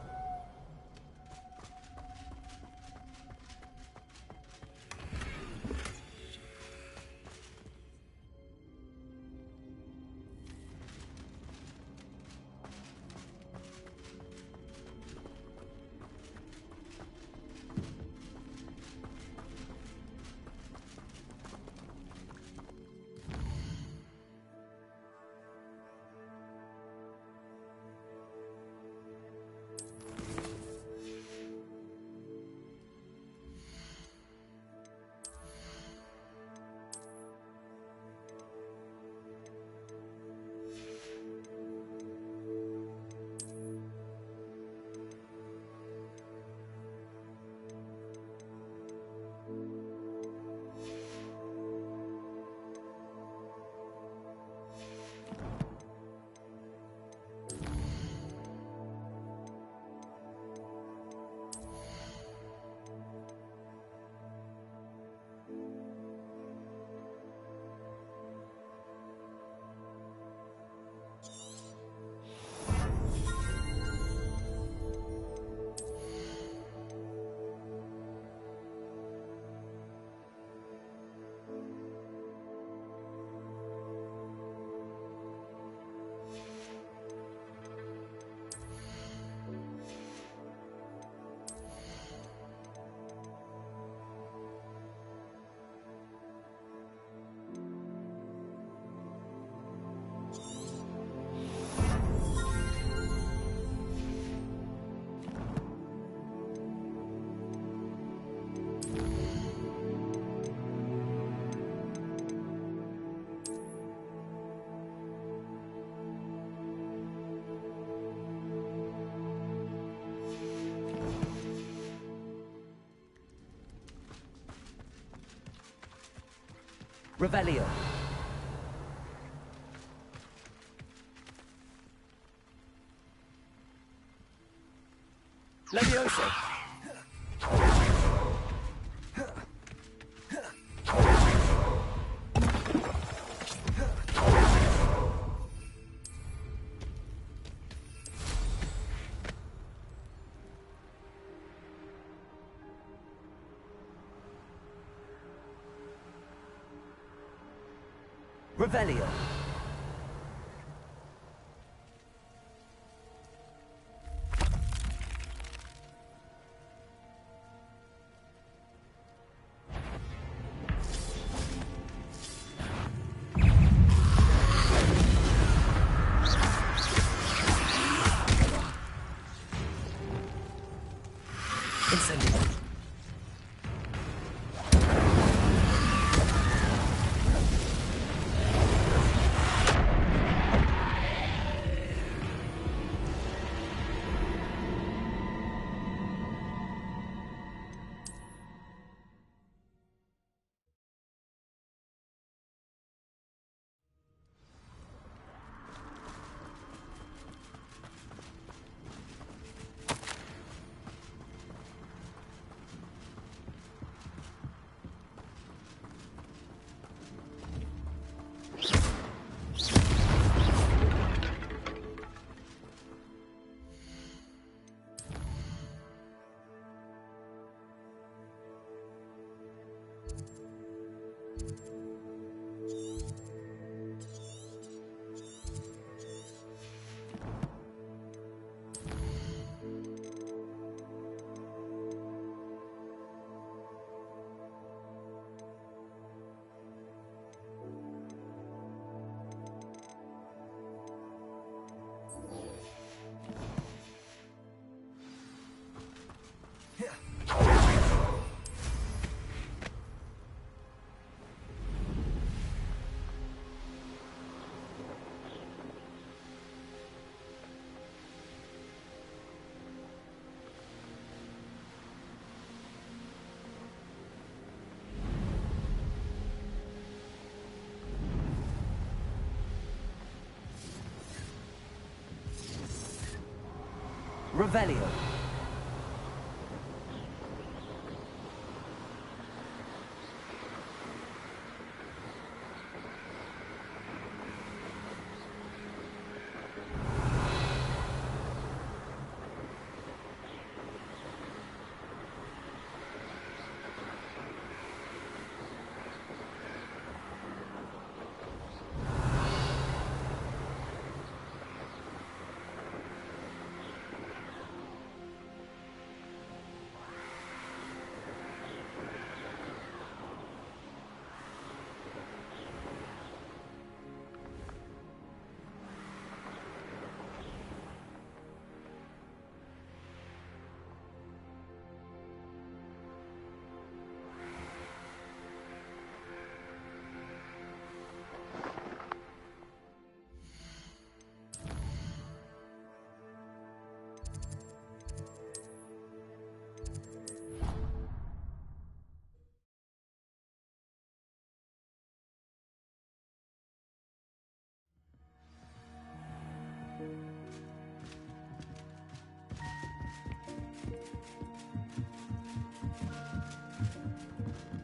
Revelio. Levioso. Revelio. Incendio. Revelio.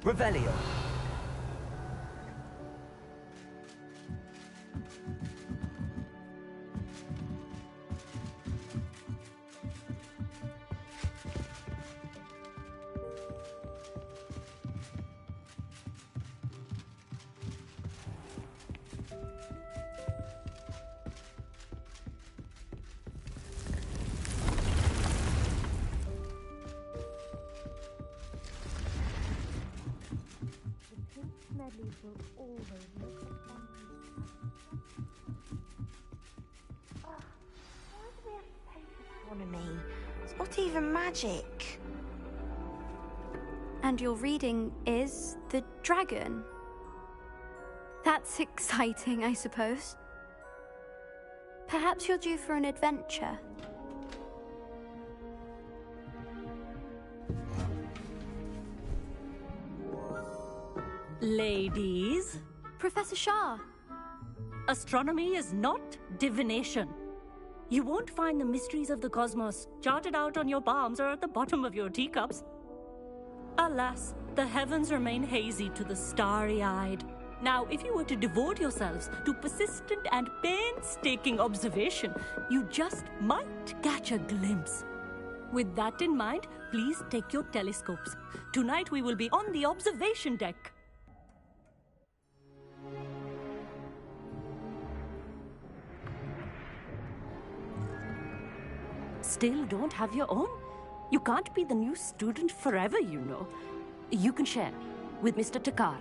Revelio. It's not even magic. And your reading is the dragon. That's exciting, I suppose. Perhaps you're due for an adventure. Ladies. Professor Shah. Astronomy is not divination. You won't find the mysteries of the cosmos charted out on your palms or at the bottom of your teacups. Alas, the heavens remain hazy to the starry-eyed. Now, if you were to devote yourselves to persistent and painstaking observation, you just might catch a glimpse. With that in mind, please take your telescopes. Tonight we will be on the observation deck. Still don't have your own? You can't be the new student forever, you know. You can share with Mr. Takar.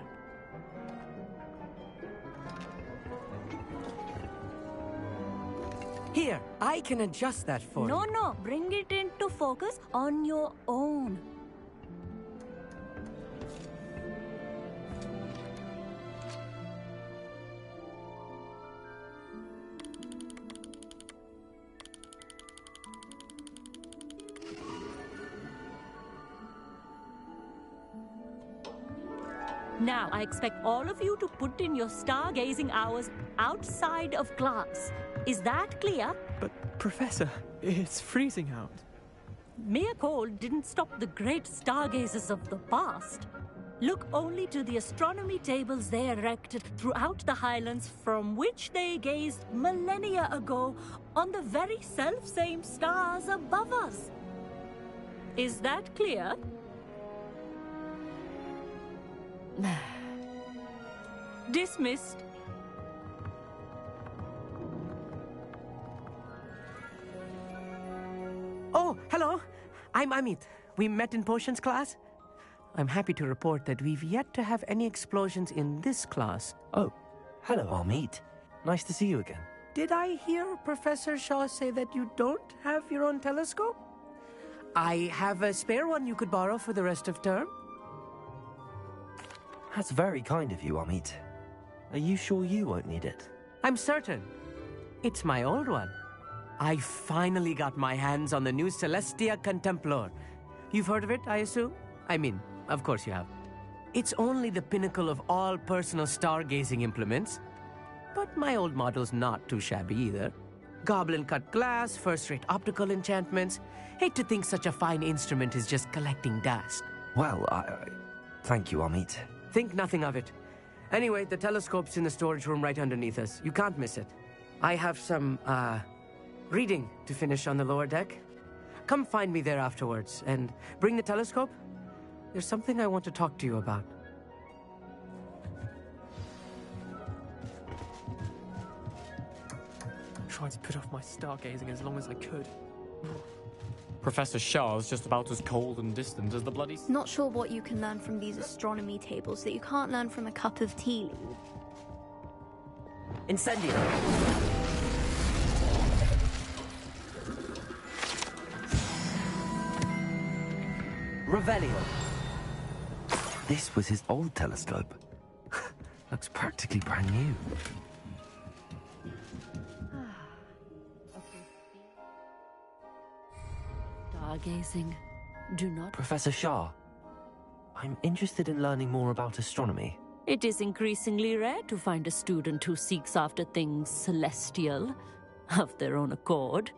Here, I can adjust that for you. No, bring it into focus on your own. Now, I expect all of you to put in your stargazing hours outside of class. Is that clear? But, Professor, it's freezing out. Mere cold didn't stop the great stargazers of the past. Look only to the astronomy tables they erected throughout the highlands from which they gazed millennia ago on the very self-same stars above us. Is that clear? Dismissed. Oh, hello. I'm Amit. We met in potions class. I'm happy to report that we've yet to have any explosions in this class. Oh, hello, Amit. Nice to see you again. Did I hear Professor Shaw say that you don't have your own telescope? I have a spare one you could borrow for the rest of term. That's very kind of you, Amit. Are you sure you won't need it? I'm certain. It's my old one. I finally got my hands on the new Celestia Contemplor. You've heard of it, I assume? I mean, of course you have. It's only the pinnacle of all personal stargazing implements. But my old model's not too shabby either. Goblin-cut glass, first-rate optical enchantments. Hate to think such a fine instrument is just collecting dust. Well, thank you, Amit. Think nothing of it. Anyway, the telescope's in the storage room right underneath us. You can't miss it. I have some, reading to finish on the lower deck. Come find me there afterwards, and bring the telescope. There's something I want to talk to you about. Tried to put off my stargazing as long as I could. Professor Shah's just about as cold and distant as the bloody... Not sure what you can learn from these astronomy tables that you can't learn from a cup of tea. Incendio. Revelio. This was his old telescope. Looks practically brand new. Stargazing. Do not... Professor Shah, I'm interested in learning more about astronomy. It is increasingly rare to find a student who seeks after things celestial, of their own accord.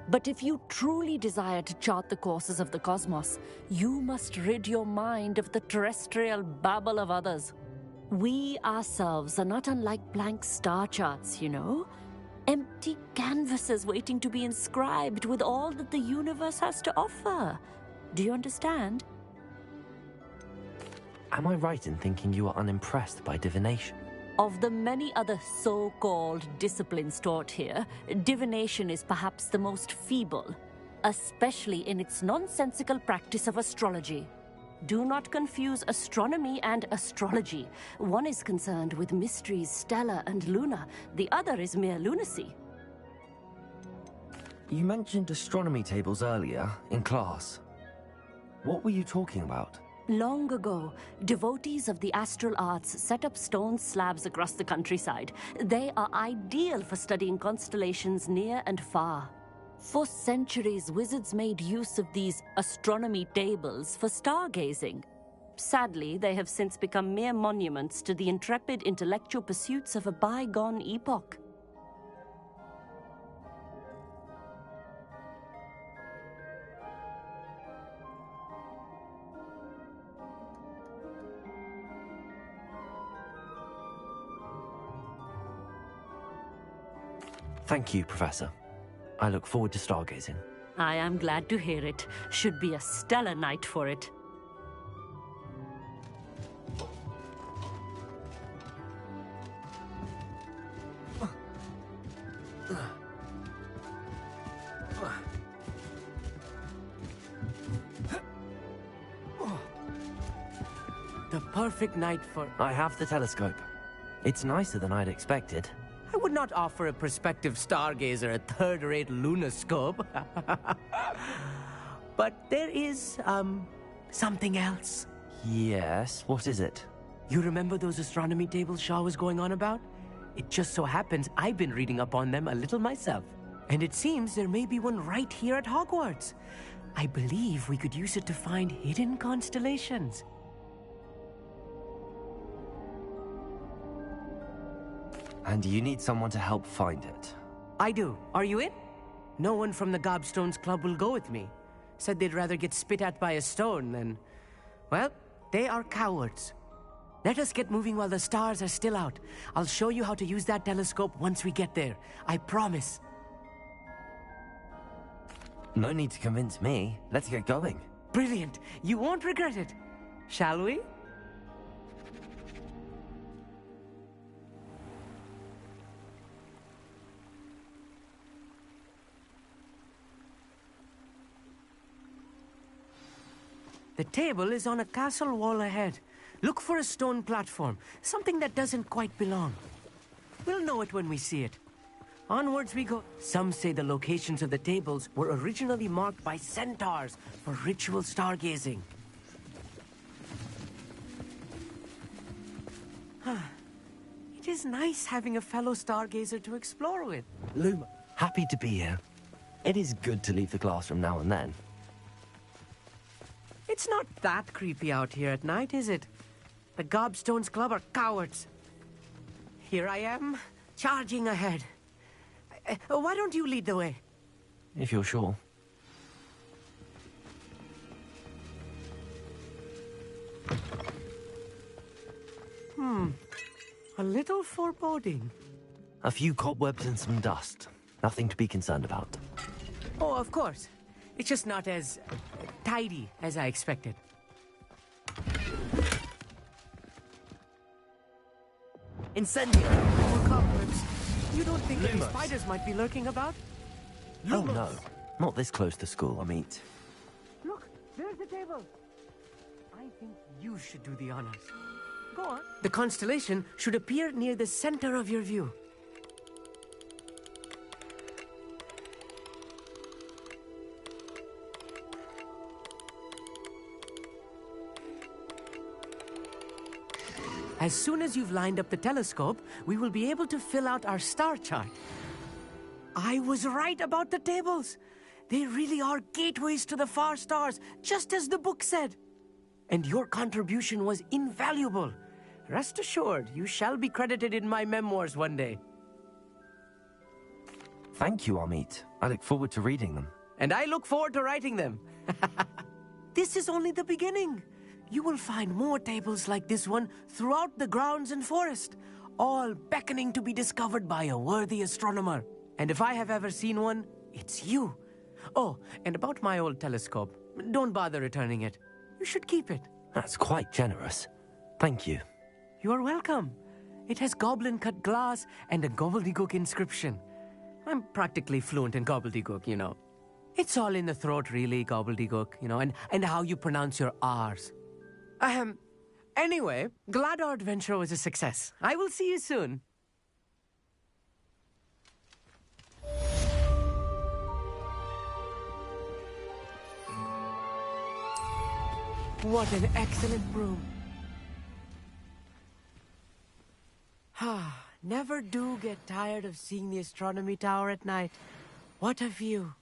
But if you truly desire to chart the courses of the cosmos, you must rid your mind of the terrestrial babble of others. We ourselves are not unlike blank star charts, you know? Empty canvases waiting to be inscribed with all that the universe has to offer. Do you understand? Am I right in thinking you are unimpressed by divination? Of the many other so-called disciplines taught here, divination is perhaps the most feeble, especially in its nonsensical practice of astrology. Do not confuse astronomy and astrology. One is concerned with mysteries stellar and lunar, the other is mere lunacy. You mentioned astronomy tables earlier, in class. What were you talking about? Long ago, devotees of the astral arts set up stone slabs across the countryside. They are ideal for studying constellations near and far. For centuries, wizards made use of these astronomy tables for stargazing. Sadly, they have since become mere monuments to the intrepid intellectual pursuits of a bygone epoch. Thank you, Professor. I look forward to stargazing. I am glad to hear it. Should be a stellar night for it. The perfect night for... I have the telescope. It's nicer than I'd expected. I would not offer a prospective stargazer a third-rate lunoscope. But there is, something else. Yes, what is it? You remember those astronomy tables Shaw was going on about? It just so happens I've been reading up on them a little myself. And it seems there may be one right here at Hogwarts. I believe we could use it to find hidden constellations. And you need someone to help find it. I do. Are you in? No one from the Gobstones Club will go with me. Said they'd rather get spit at by a stone than... Well, they are cowards. Let us get moving while the stars are still out. I'll show you how to use that telescope once we get there. I promise. No need to convince me. Let's get going. Brilliant. You won't regret it. Shall we? The table is on a castle wall ahead. Look for a stone platform, something that doesn't quite belong. We'll know it when we see it. Onwards we go. Some say the locations of the tables were originally marked by centaurs for ritual stargazing. It is nice having a fellow stargazer to explore with. Luma, happy to be here. It is good to leave the classroom now and then. It's not that creepy out here at night, is it? The Gobstones Club are cowards. Here I am, charging ahead. Why don't you lead the way? If you're sure. A little foreboding. A few cobwebs and some dust. Nothing to be concerned about. Oh, of course. It's just not as tidy as I expected. Incendio! More cobwebs. You don't think any spiders might be lurking about? Oh no, not this close to school, I mean. Look, there's the table. I think you should do the honors. Go on. The constellation should appear near the center of your view. As soon as you've lined up the telescope, we will be able to fill out our star chart. I was right about the tables. They really are gateways to the far stars, just as the book said. And your contribution was invaluable. Rest assured, you shall be credited in my memoirs one day. Thank you, Amit. I look forward to reading them. And I look forward to writing them. This is only the beginning. You will find more tables like this one throughout the grounds and forest, all beckoning to be discovered by a worthy astronomer. And if I have ever seen one, it's you. Oh, and about my old telescope, don't bother returning it. You should keep it. That's quite generous. Thank you. You are welcome. It has goblin-cut glass and a gobbledygook inscription. I'm practically fluent in gobbledygook, you know. It's all in the throat, really, gobbledygook, you know, and how you pronounce your R's. Anyway, glad our adventure was a success. I will see you soon. What an excellent broom. Never do get tired of seeing the astronomy tower at night. What a view.